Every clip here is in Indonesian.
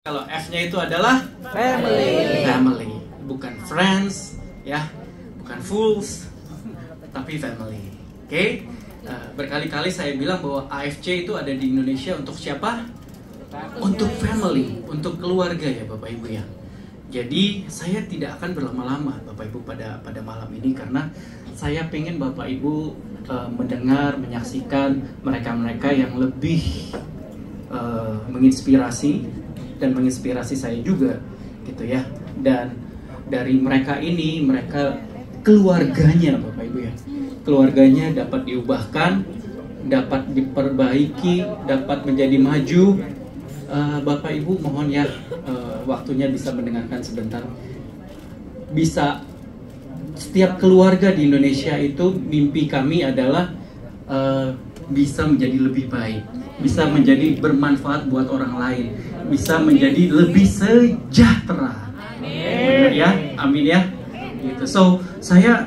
Kalau F-nya itu adalah family, bukan friends, ya, bukan fools, tapi family. Oke? Berkali-kali saya bilang bahwa AFC itu ada di Indonesia untuk siapa? Untuk family, untuk keluarga ya Bapak Ibu ya. Jadi saya tidak akan berlama-lama Bapak Ibu pada malam ini, karena saya pengen Bapak Ibu mendengar, menyaksikan mereka-mereka yang lebih menginspirasi dan menginspirasi saya juga gitu ya. Dan dari mereka ini, mereka keluarganya Bapak Ibu ya, keluarganya dapat diubahkan, dapat diperbaiki, dapat menjadi maju. Bapak Ibu mohon ya, waktunya bisa mendengarkan sebentar. Bisa, setiap keluarga di Indonesia itu mimpi kami adalah bisa menjadi lebih baik, bisa menjadi bermanfaat buat orang lain, bisa menjadi lebih sejahtera. Benar ya, amin ya. Gitu. So saya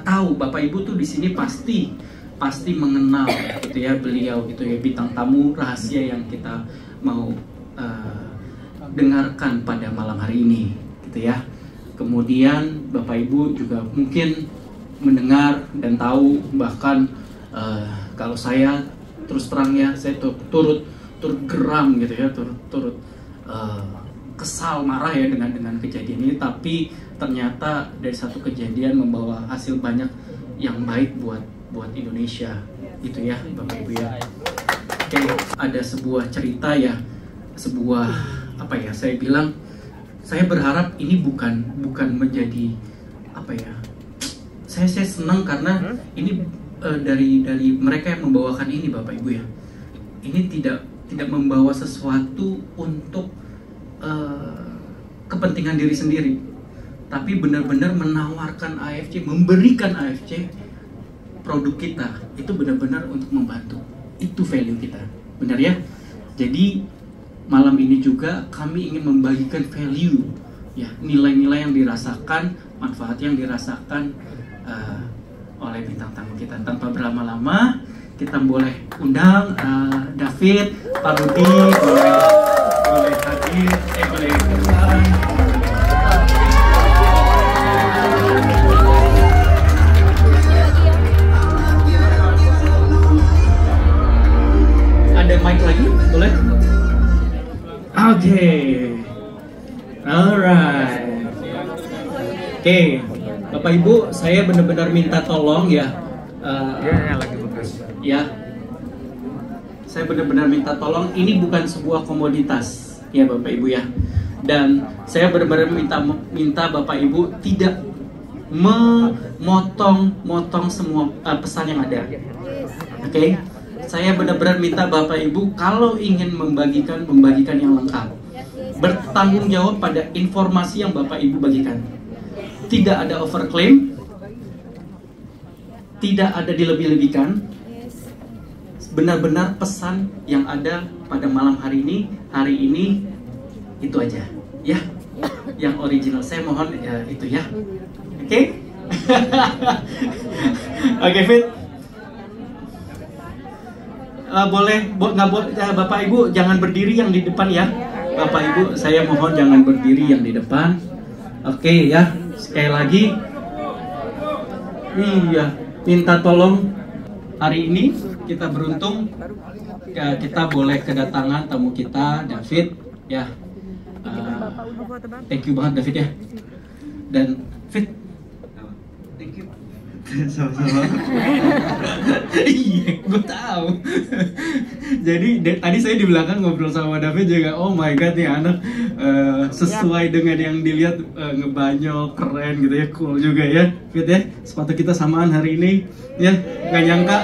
tahu Bapak Ibu tuh di sini pasti mengenal gitu ya beliau gitu ya, bintang tamu rahasia yang kita mau dengarkan pada malam hari ini gitu ya. Kemudian Bapak Ibu juga mungkin mendengar dan tahu, bahkan kalau saya terus terangnya saya turut geram gitu ya, turut kesal, marah ya dengan kejadian ini. Tapi ternyata dari satu kejadian membawa hasil banyak yang baik buat Indonesia itu ya Bapak Ibu ya. Oke, ada sebuah cerita ya, sebuah apa ya, saya bilang saya berharap ini bukan menjadi apa ya, saya senang karena ini dari mereka yang membawakan ini Bapak Ibu ya. Ini tidak membawa sesuatu untuk kepentingan diri sendiri, tapi benar-benar menawarkan AFC, memberikan AFC produk kita itu benar-benar untuk membantu. Itu value kita, benar ya. Jadi malam ini juga kami ingin membagikan value ya, nilai-nilai yang dirasakan, manfaat yang dirasakan oleh bintang tamu kita. Tanpa berlama-lama, kita boleh undang David, Pak Rudi, boleh hadir, boleh kenalan. Ada mic lagi, boleh? Oke, alright. Oke, Bapak Ibu, saya benar-benar minta tolong ya. Ya, saya benar-benar minta tolong. Ini bukan sebuah komoditas ya Bapak Ibu ya. Dan saya benar-benar minta Bapak Ibu tidak memotong semua pesan yang ada. Oke? Saya benar-benar minta Bapak Ibu kalau ingin membagikan yang lengkap. Bertanggung jawab pada informasi yang Bapak Ibu bagikan. Tidak ada overclaim, tidak ada dilebih-lebihkan. Benar-benar pesan yang ada pada malam hari ini itu aja ya, yang original. Saya mohon ya, itu ya. Oke? Oke, Fit. Boleh Bapak Ibu jangan berdiri yang di depan ya. Bapak Ibu saya mohon jangan berdiri yang di depan. Oke ya, sekali lagi iya, minta tolong. Hari ini kita beruntung kita boleh kedatangan tamu kita, David ya. Thank you banget David ya. Dan Fit, thank you. Sama-sama. Iya, gue tahu. Jadi tadi saya di belakang ngobrol sama David juga. Oh my god, nih anak sesuai dengan yang dilihat, ngebanyol, keren gitu ya, cool juga ya, Fit ya. Sepatu kita samaan hari ini, ya nggak nyangka.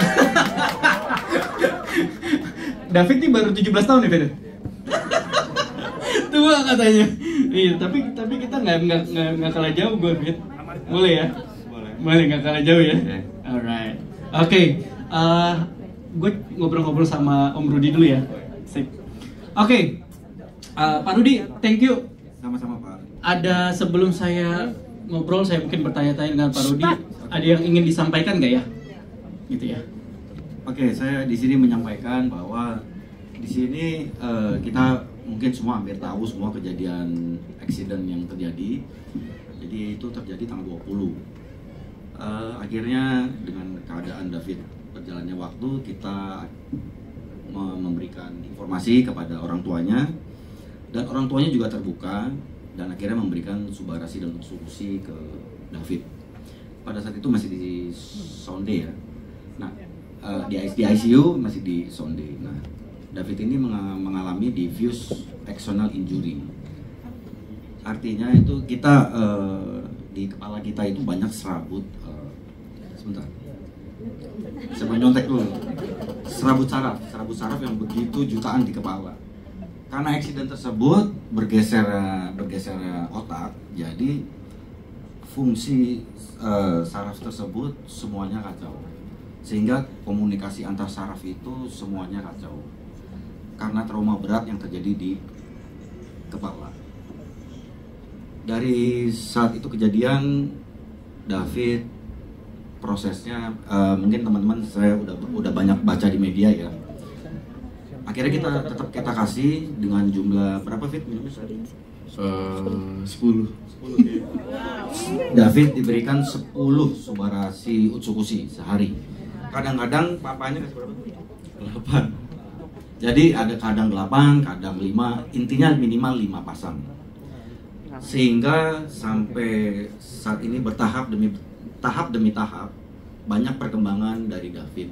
David nih baru 17 tahun nih Fit. Tua katanya. Iya, tapi kita nggak kalah jauh gue Fit. Boleh ya? Boleh, nggak kalah jauh ya? Alright. Oke, gue ngobrol-ngobrol sama Om Rudi dulu ya. Sip. Oke, Pak Rudi, thank you. Sama-sama Pak. Ada sebelum saya ngobrol, saya mungkin bertanya-tanya dengan Pak Rudi. Ada yang ingin disampaikan nggak ya? Gitu ya. Oke, saya di sini menyampaikan bahwa di sini kita mungkin semua hampir tahu semua kejadian accident yang terjadi. Jadi itu terjadi tanggal 20. Akhirnya dengan keadaan David berjalannya waktu, kita memberikan informasi kepada orang tuanya, dan orang tuanya juga terbuka dan akhirnya memberikan subarasi dan solusi ke David. Pada saat itu masih di sonde ya. Nah, di ICU masih di sonde. Nah, David ini mengalami diffuse axonal injury. Artinya itu kita di kepala kita itu banyak serabut. Sebentar. Saya nyontek dulu. Serabut saraf yang begitu jutaan di kepala. Karena accident tersebut bergeser otak, jadi fungsi saraf tersebut semuanya kacau. Sehingga komunikasi antar saraf itu semuanya kacau. Karena trauma berat yang terjadi di kepala. Dari saat itu kejadian, David prosesnya mungkin teman-teman saya udah banyak baca di media ya. Akhirnya kita kasih dengan jumlah berapa Fit minumnya? 10. David diberikan 10 subarasi utsukushi sehari. Kadang-kadang papanya kasih berapa? 8. Jadi ada kadang 8, kadang 5, intinya minimal 5 pasang. Sehingga sampai saat ini bertahap demi tahap banyak perkembangan dari David.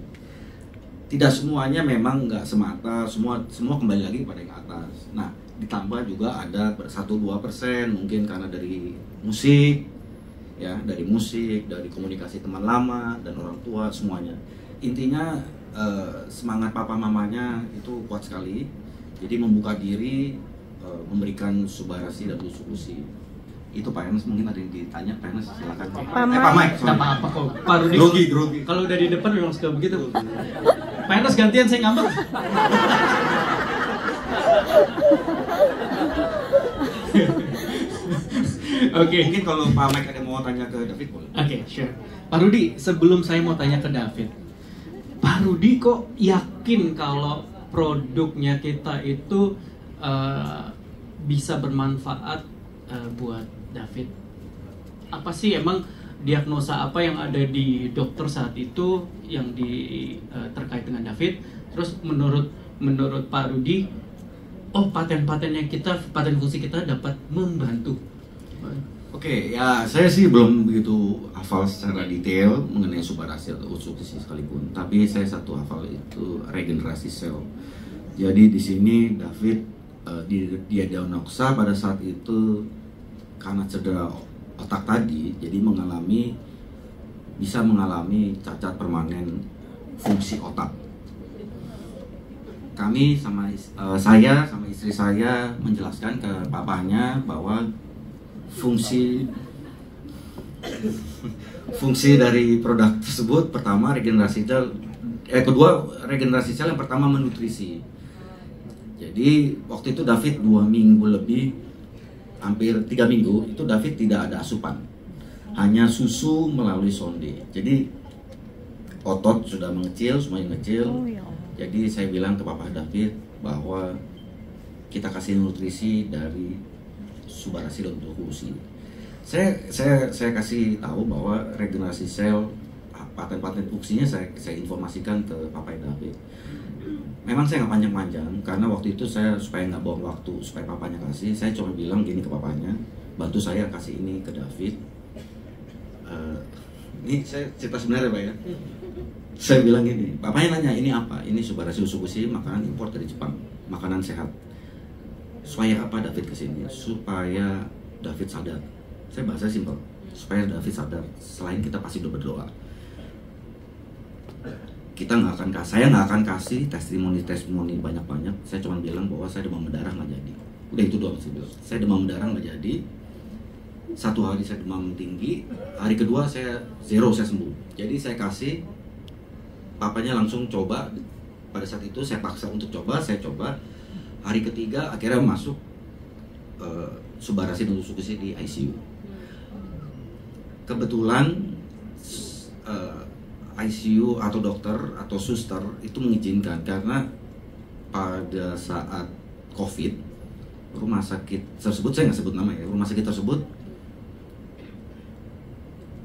Tidak semuanya memang nggak semata, semua kembali lagi pada yang atas. Nah, ditambah juga ada 1-2% mungkin karena dari musik, ya, dari komunikasi teman lama dan orang tua semuanya. Intinya semangat papa mamanya itu kuat sekali. Jadi membuka diri, memberikan subarasi dan solusi. Itu Pak Enes, mungkin ada yang ditanya. Pak Enes silakan. Pak Mike. Tidak apa-apa kok. Pak Rudi. Grogi. Kalau udah di depan memang suka begitu. Pak Enes gantian, saya ngambek. Oke. Mungkin kalau Pak Mike ada mau tanya ke David boleh. Oke, sure. Pak Rudi, sebelum saya mau tanya ke David, Pak Rudi kok yakin kalau produknya kita itu bisa bermanfaat buat David? Apa sih emang diagnosa apa yang ada di dokter saat itu yang terkait dengan David? Terus menurut Pak Rudi, paten fungsi kita dapat membantu. Oke, ya saya sih belum begitu hafal secara detail mengenai subarasi atau utsukushi sekalipun, tapi saya satu hafal itu regenerasi sel. Jadi di sini David dia diagnosa pada saat itu karena cedera otak tadi, jadi bisa mengalami cacat permanen fungsi otak. Kami saya sama istri saya menjelaskan ke papanya bahwa fungsi dari produk tersebut, pertama regenerasi sel, kedua regenerasi sel, yang pertama menutrisi. Jadi waktu itu David 2 minggu lebih, hampir 3 minggu itu David tidak ada asupan, hanya susu melalui sonde. Jadi otot sudah mengecil, semuanya ngecil. Jadi saya bilang ke Papa David bahwa kita kasih nutrisi dari subarasi dan utsukushi. Saya kasih tahu bahwa regenerasi sel, paten-paten fungsinya saya informasikan ke Papa David. Memang saya nggak panjang-panjang karena waktu itu saya supaya nggak buang waktu, supaya papanya kasih, saya cuma bilang gini ke papanya, bantu saya kasih ini ke David. Ini saya cerita sebenarnya Pak ya. Saya bilang gini, papanya nanya ini apa? Ini subarasi utsukushi, makanan impor dari Jepang, makanan sehat. Supaya apa David kesini? Supaya David sadar. Saya bahasa simpel, supaya David sadar. Selain kita pasti berdoa, saya nggak akan kasih testimoni banyak-banyak. Saya cuma bilang bahwa saya demam berdarah nggak jadi. Udah itu doang saya bilang. Saya demam berdarah nggak jadi. 1 hari saya demam tinggi, hari kedua saya zero, saya sembuh. Jadi saya kasih, papanya langsung coba. Pada saat itu saya paksa untuk coba, saya coba. Hari ketiga akhirnya masuk subarasi dan utsukushi di ICU. Kebetulan ICU atau dokter atau suster itu mengizinkan karena pada saat COVID rumah sakit tersebut, saya nggak sebut nama ya, rumah sakit tersebut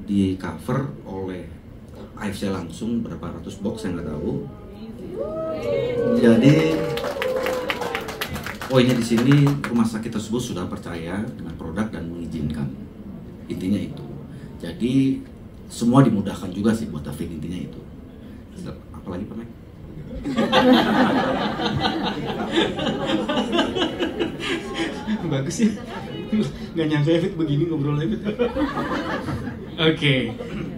di cover oleh AFC langsung berapa ratus box, saya nggak tahu. Jadi poinnya di sini rumah sakit tersebut sudah percaya dengan produk dan mengizinkan, intinya itu. Jadi semua dimudahkan juga sih buat David, intinya itu. Apalagi Pak Mek? Bagus ya, nggak nyangka David begini ngobrol David. Oke,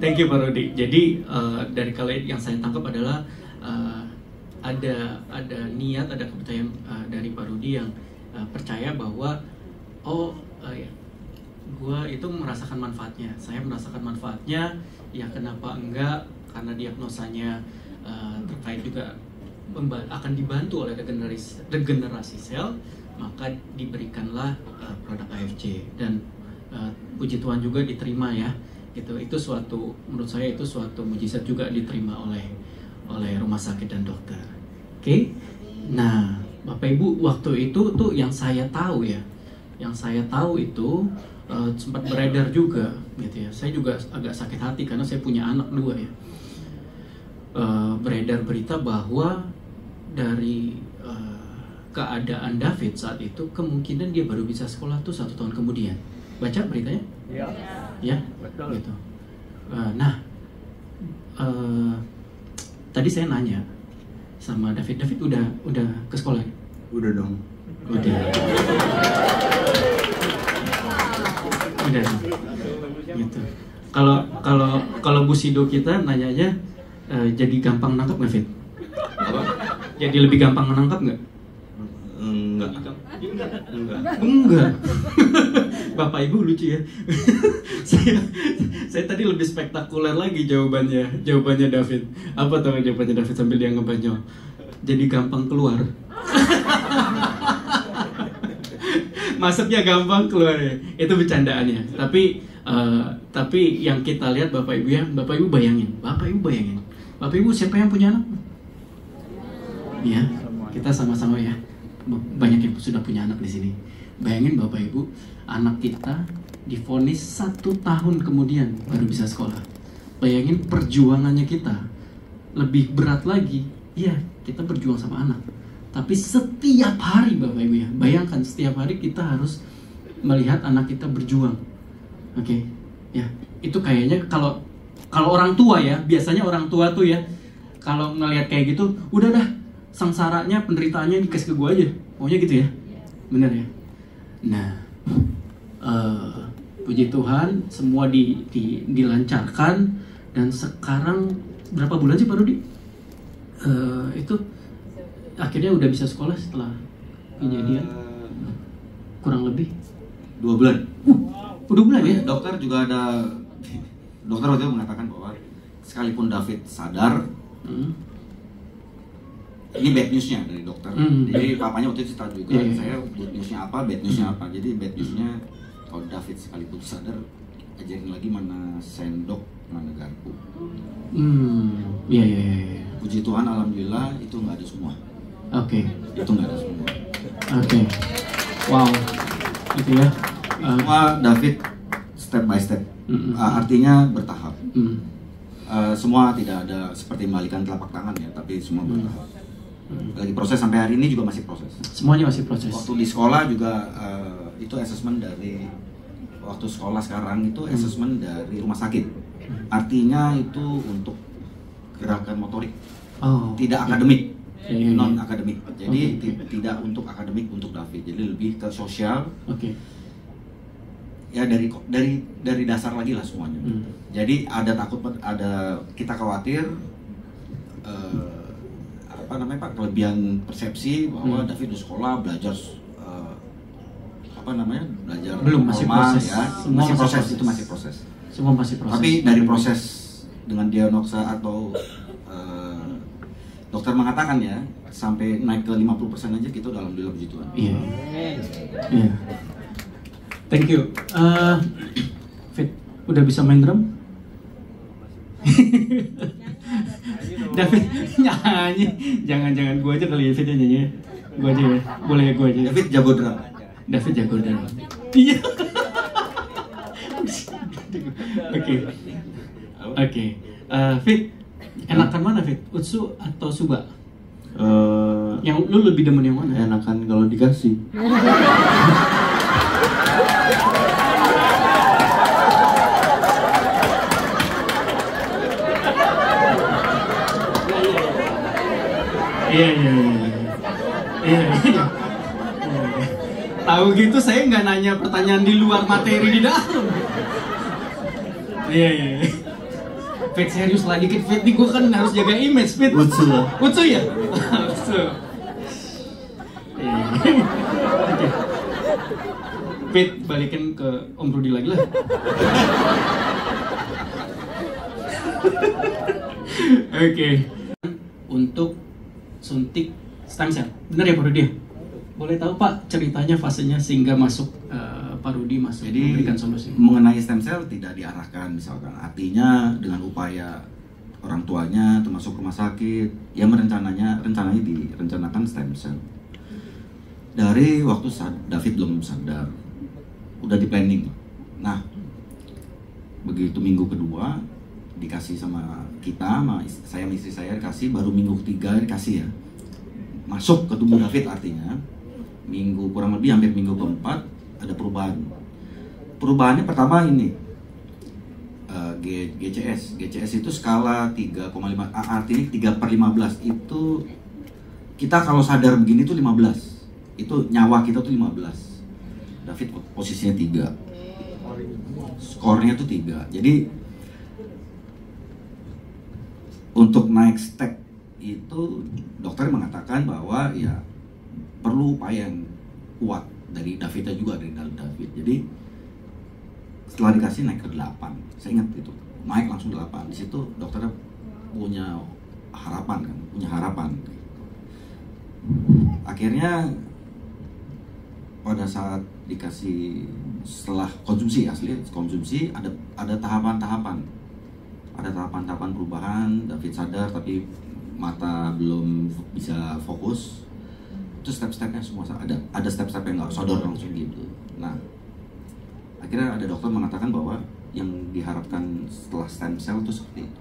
thank you Pak Rudi. Jadi dari kalian yang saya tangkap adalah ada niat, ada kepercayaan dari Pak Rudi yang percaya bahwa gue itu merasakan manfaatnya, saya merasakan manfaatnya, ya kenapa enggak, karena diagnosanya terkait juga akan dibantu oleh regenerasi sel, maka diberikanlah produk AFC dan puji Tuhan juga diterima ya. Itu suatu, menurut saya itu suatu mujizat juga diterima oleh rumah sakit dan dokter. Oke. Nah, Bapak Ibu, waktu itu tuh yang saya tahu ya. Yang saya tahu itu sempat beredar juga gitu ya. Saya juga agak sakit hati karena saya punya anak 2 ya. Beredar berita bahwa dari keadaan David saat itu kemungkinan dia baru bisa sekolah tuh 1 tahun kemudian. Baca beritanya? Iya. Ya, betul. Gitu. Nah, tadi saya nanya sama David udah ke sekolah? Udah dong. Udah. Udah. Gitu. Kalau Bu Sido kita nanyanya jadi gampang nangkap nggak, Fit? Apa? Jadi lebih gampang menangkap nggak? Enggak. Bapak Ibu lucu ya. saya tadi lebih spektakuler lagi jawabannya David. Apa tuh jawabannya David sambil dia ngebanyol? Jadi gampang keluar. Masuknya gampang, keluar ya. Itu bercandaannya. Tapi yang kita lihat Bapak Ibu ya, Bapak Ibu bayangin. Bapak Ibu siapa yang punya anak? Ya, kita sama-sama ya. Banyak yang sudah punya anak di sini. Bayangin Bapak Ibu, anak kita divonis 1 tahun kemudian baru bisa sekolah. Bayangin perjuangannya kita lebih berat lagi. Iya, kita berjuang sama anak. Tapi setiap hari Bapak Ibu ya, bayangkan setiap hari kita harus melihat anak kita berjuang. Oke, ya itu kayaknya kalau orang tua ya, biasanya orang tua tuh ya, kalau ngelihat kayak gitu, udah dah, sengsaranya, penderitaannya dikasih ke gue aja, maunya gitu ya, bener ya. Nah, puji Tuhan, semua dilancarkan dan sekarang berapa bulan sih Pak Rudi? Itu akhirnya udah bisa sekolah setelah kejadian kurang lebih 2 bulan. Udah bulan ya? Dokter waktu itu mengatakan bahwa sekalipun David sadar, ini bad newsnya dari dokter. Jadi papanya waktu itu cerita juga, saya good newsnya apa, bad newsnya apa. Jadi bad newsnya kalau David sekalipun sadar, ajarin lagi mana sendok, mana garpu. Iya. Puji Tuhan, alhamdulillah itu nggak ada semua. Oke. Itu nggak ada semua. Oke. Wow. Itu ya. Semua David step by step. Artinya bertahap. Semua tidak ada seperti membalikan telapak tangan ya, tapi semua bertahap. Lagi proses sampai hari ini juga masih proses. Semuanya masih proses. Waktu di sekolah juga itu assessment dari waktu sekolah sekarang itu assessment dari rumah sakit. Artinya itu untuk gerakan motorik, tidak akademik, non akademik. Jadi tidak untuk akademik untuk David. Jadi lebih ke sosial. Ya dari dasar lagi lah semuanya. Jadi ada kita khawatir Pak, kelebihan persepsi bahwa David di sekolah belajar belajar belum, masih normal, proses ya. semua masih proses. Itu masih proses. Semua masih proses. Tapi dari proses dengan diagnosa atau dokter mengatakan ya sampai naik ke 50% aja kita udah alhamdulillah puji Tuhan. Iya. Thank you. Fit, udah bisa main drum? David nyanyi, jangan gua aja kali ya Fit nyanyi. Gua aja ya, boleh ya gua aja. David jago drum. David jago dan iya. Oke. Oke. Fit, enakan mana Fit? Utsu atau Suba? Yang lu lebih demen yang mana? Enakan kalau dikasih. Iya. Tahu gitu saya nggak nanya pertanyaan di luar materi di dalam. Iya. Fit serius lagi Fit nih, gue kan harus jaga image Fit. Utsu Ya? Utsu. Iya. Oke. Fit balikin ke Om Rudi lagi lah. Oke. Untuk suntik stem cell, benar ya Pak Rudi? Boleh tahu Pak ceritanya fasenya sehingga masuk Pak Rudi masuk Jadi memberikan solusi? mengenai stem cell tidak diarahkan misalkan, artinya dengan upaya orang tuanya termasuk rumah sakit yang direncanakan stem cell dari waktu David belum sadar, udah di planning. Nah begitu minggu kedua dikasih sama kita, saya sama istri saya dikasih, baru minggu ketiga dikasih ya, masuk ke tubuh David, artinya minggu kurang lebih hampir minggu keempat ada perubahannya pertama ini GCS itu skala 3,5, artinya 3/15 itu kita kalau sadar begini tuh 15, itu nyawa kita tuh 15. David posisinya 3, skornya tuh 3. Jadi untuk naik step itu dokter mengatakan bahwa ya perlu upaya yang kuat dari Davidnya juga, dari dalam David. Jadi setelah dikasih naik ke 8, saya ingat itu naik langsung 8. Di situ dokternya punya harapan kan, Akhirnya pada saat dikasih, setelah konsumsi ada tahapan-tahapan perubahan. David sadar tapi mata belum bisa fokus. Itu step-stepnya semua ada step-step yang nggak sadar langsung gitu. Nah akhirnya ada dokter mengatakan bahwa yang diharapkan setelah stem cell itu seperti itu.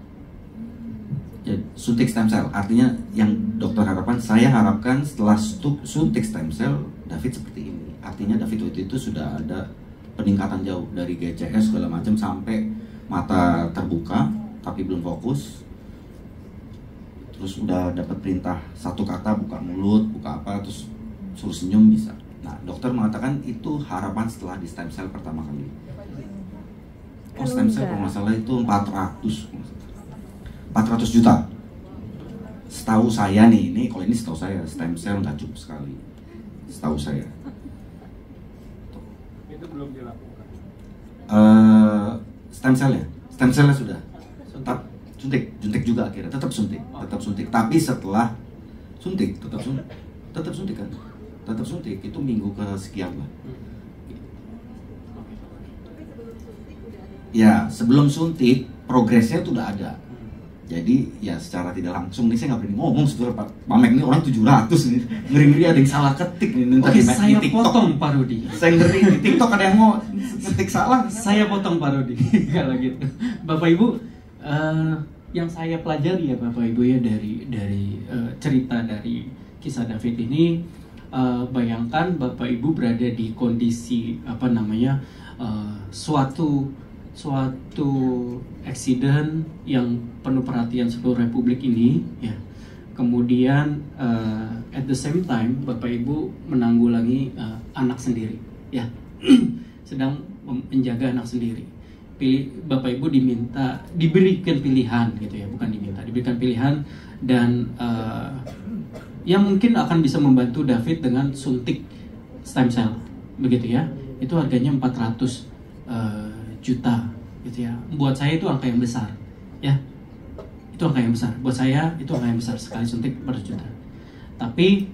Jadi, suntik stem cell artinya yang dokter saya harapkan setelah suntik stem cell David seperti ini. Artinya David waktu itu sudah ada peningkatan jauh dari GCS segala macam sampai mata terbuka tapi belum fokus, terus udah dapat perintah satu kata buka mulut, buka apa, terus suruh senyum bisa. Nah dokter mengatakan itu harapan setelah di stem cell pertama kali. Stem cell kalau masalah itu 400 juta. Setahu saya nih, kalau ini setahu saya stem cell nggak cukup sekali. Setahu saya. Itu belum dilakukan. Stem cellnya sudah. Suntik juga akhirnya, tetap suntik. Tapi setelah suntik tetap suntik itu minggu kesekian lah. Ya sebelum suntik progresnya tuh udah ada. Jadi ya secara tidak langsung nih, saya nggak berani ngomong sebetulnya Pak Mamek ini orang 700 nih, ngeri ada yang salah ketik nih. Oke, saya potong Pak Rudi. Saya ngeri di TikTok ada yang mau ngetik salah. Saya potong Pak Rudi. Kalau gitu, Bapak Ibu, yang saya pelajari ya Bapak Ibu ya dari cerita dari kisah David ini, bayangkan Bapak Ibu berada di kondisi suatu accident yang penuh perhatian seluruh Republik ini ya. Kemudian at the same time Bapak Ibu menanggulangi anak sendiri ya. Sedang menjaga anak sendiri. Bapak Ibu diberikan pilihan gitu ya, diberikan pilihan dan yang mungkin akan bisa membantu David dengan suntik stem cell begitu ya. Itu harganya 400 juta gitu ya. Buat saya itu angka yang besar ya. Itu angka yang besar. Buat saya itu angka yang besar, sekali suntik 400 juta. Tapi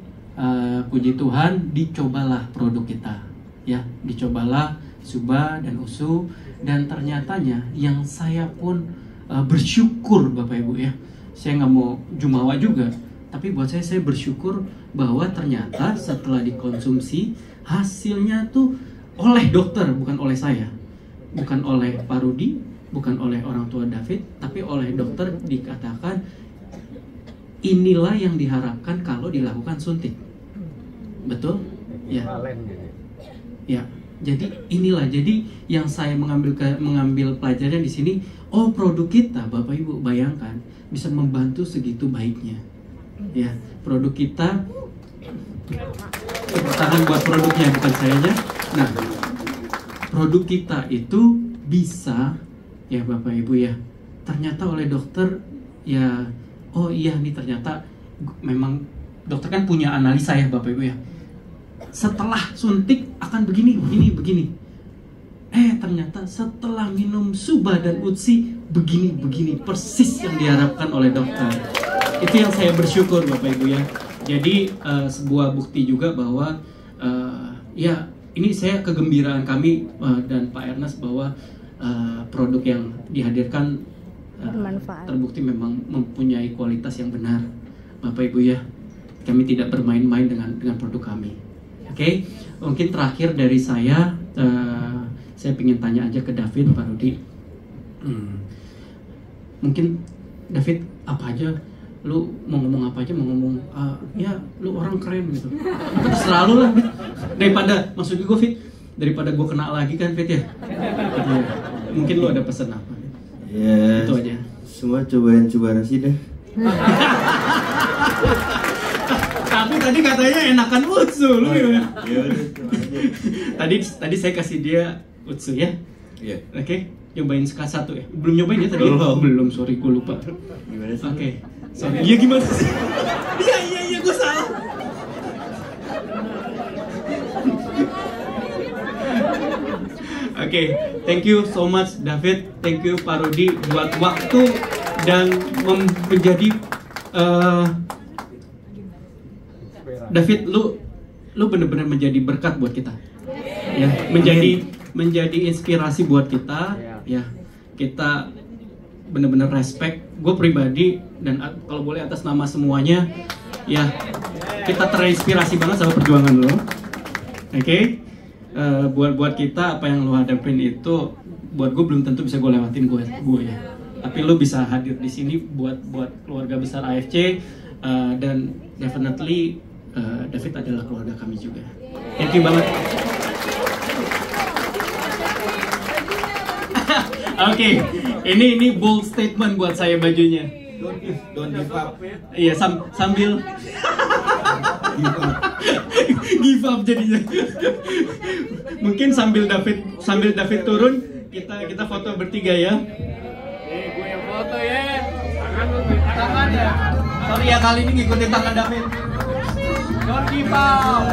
puji Tuhan dicobalah produk kita ya. Dicobalah Suba dan Usu, dan ternyatanya yang saya pun bersyukur Bapak Ibu ya. Saya nggak mau jumawa juga. Tapi buat saya bersyukur bahwa ternyata setelah dikonsumsi hasilnya tuh oleh dokter, bukan oleh saya, bukan oleh Pak Rudi, bukan oleh orang tua David, tapi oleh dokter dikatakan inilah yang diharapkan kalau dilakukan suntik. Betul? Ya. Ya. Jadi inilah, jadi yang saya mengambil pelajaran di sini, oh produk kita, Bapak Ibu bayangkan bisa membantu segitu baiknya. Ya, produk kita, tepuk tangan buat produknya, bukan sayanya. Nah, produk kita itu bisa, ya Bapak Ibu ya, ternyata oleh dokter ya, oh iya nih ternyata memang dokter kan punya analisa ya Bapak Ibu ya. Setelah suntik akan begini. Ternyata setelah minum Suba dan Utsi begini persis yang diharapkan oleh dokter. Itu yang saya bersyukur Bapak Ibu ya. Jadi sebuah bukti juga bahwa ya ini saya kegembiraan kami dan Pak Ernest bahwa produk yang dihadirkan terbukti memang mempunyai kualitas yang benar Bapak Ibu ya. Kami tidak bermain-main dengan produk kami. Oke, mungkin terakhir dari saya ingin tanya aja ke David, Pak Rudi. Mungkin David, apa aja, lu mau ngomong apa aja, mau ngomong, ya lu orang keren gitu. Selalu lah, daripada, maksud gue Fit, daripada gue kena lagi kan Fit ya. Mungkin lu ada pesan apa? Ya, itu aja. Semua cobain Subarasi deh. Tapi tadi katanya enakan Utsu lu ya. Tadi saya kasih dia Utsu ya. Iya. Oke, nyobain kelas 1 ya. Belum nyobain ya tadi? Belum, sorry gue lupa. Gimana sih? Oke. Sorry. Iya gimana sih? Iya gue salah. Oke, thank you so much David, thank you Pak Rudi buat waktu dan menjadi David, lu benar-benar menjadi berkat buat kita, ya, menjadi inspirasi buat kita, ya, kita benar-benar respect. Gue pribadi dan kalau boleh atas nama semuanya, ya, kita terinspirasi banget sama perjuangan lo, oke? Buat kita apa yang lo hadapin itu, buat gue belum tentu bisa gue lewatin gue ya, tapi lo bisa hadir di sini buat keluarga besar AFC, dan definitely David adalah keluarga kami juga. Thank you banget. Oke, ini bold statement buat saya bajunya. Don't give up. Iya, sambil give up jadinya. Mungkin sambil David turun, kita foto bertiga ya. Gue yang foto ya. Tangan ya. Sorry ya, kali ini ngikutin tangan David. Don't give up.